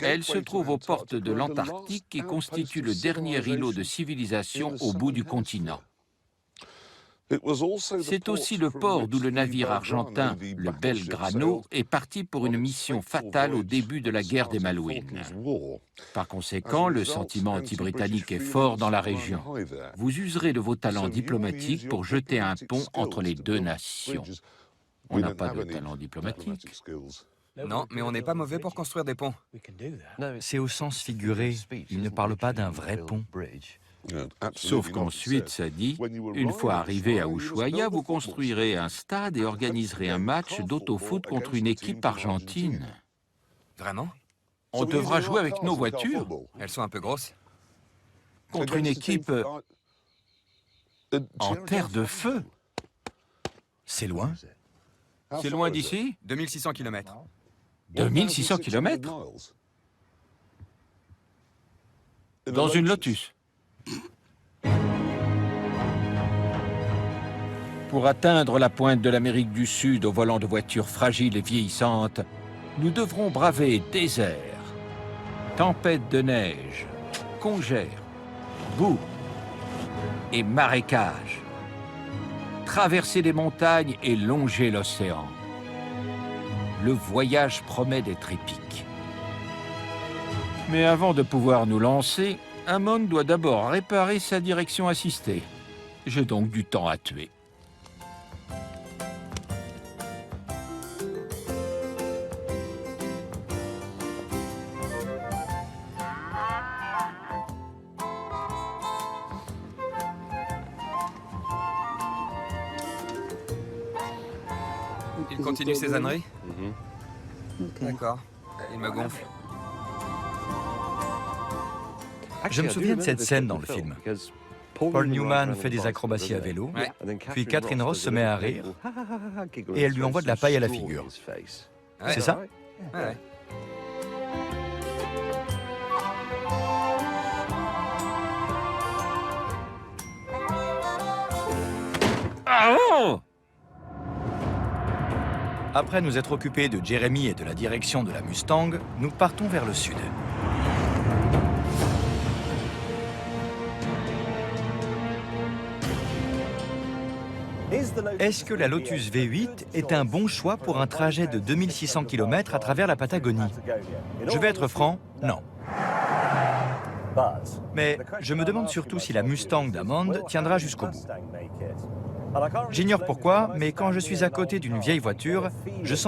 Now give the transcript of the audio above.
Elle se trouve aux portes de l'Antarctique et constitue le dernier îlot de civilisation au bout du continent. C'est aussi le port d'où le navire argentin, le Belgrano, est parti pour une mission fatale au début de la guerre des Malouines. Par conséquent, le sentiment anti-britannique est fort dans la région. Vous userez de vos talents diplomatiques pour jeter un pont entre les deux nations. On n'a pas de talent diplomatique. Non, mais on n'est pas mauvais pour construire des ponts. C'est au sens figuré. Il ne parle pas d'un vrai pont. Sauf qu'ensuite, ça dit, une fois arrivé à Ushuaia, vous construirez un stade et organiserez un match d'auto-foot contre une équipe argentine. Vraiment? On devra jouer avec nos voitures Elles sont un peu grosses. contre une équipe en terre de feu. C'est loin. C'est loin d'ici? 2600 km. 2600 km? Dans une Lotus. Pour atteindre la pointe de l'Amérique du Sud au volant de voitures fragiles et vieillissantes, nous devrons braver désert, tempêtes de neige, congères, boue et marécages, traverser les montagnes et longer l'océan. Le voyage promet d'être épique. Mais avant de pouvoir nous lancer, Hammond doit d'abord réparer sa direction assistée. J'ai donc du temps à tuer. Il continue ses âneries? D'accord. Il me gonfle. Je me souviens de cette scène dans le film. Paul Newman fait des acrobaties à vélo, Ouais. puis Catherine Ross se met à rire et elle lui envoie de la paille à la figure. Ouais. C'est ça? Ouais. Ah! Après nous être occupés de Jeremy et de la direction de la Mustang, nous partons vers le sud. Est-ce que la Lotus V8 est un bon choix pour un trajet de 2600 km à travers la Patagonie? Je vais être franc, non. Mais je me demande surtout si la Mustang d'Hammond tiendra jusqu'au bout. J'ignore pourquoi, mais quand je suis à côté d'une vieille voiture, je sens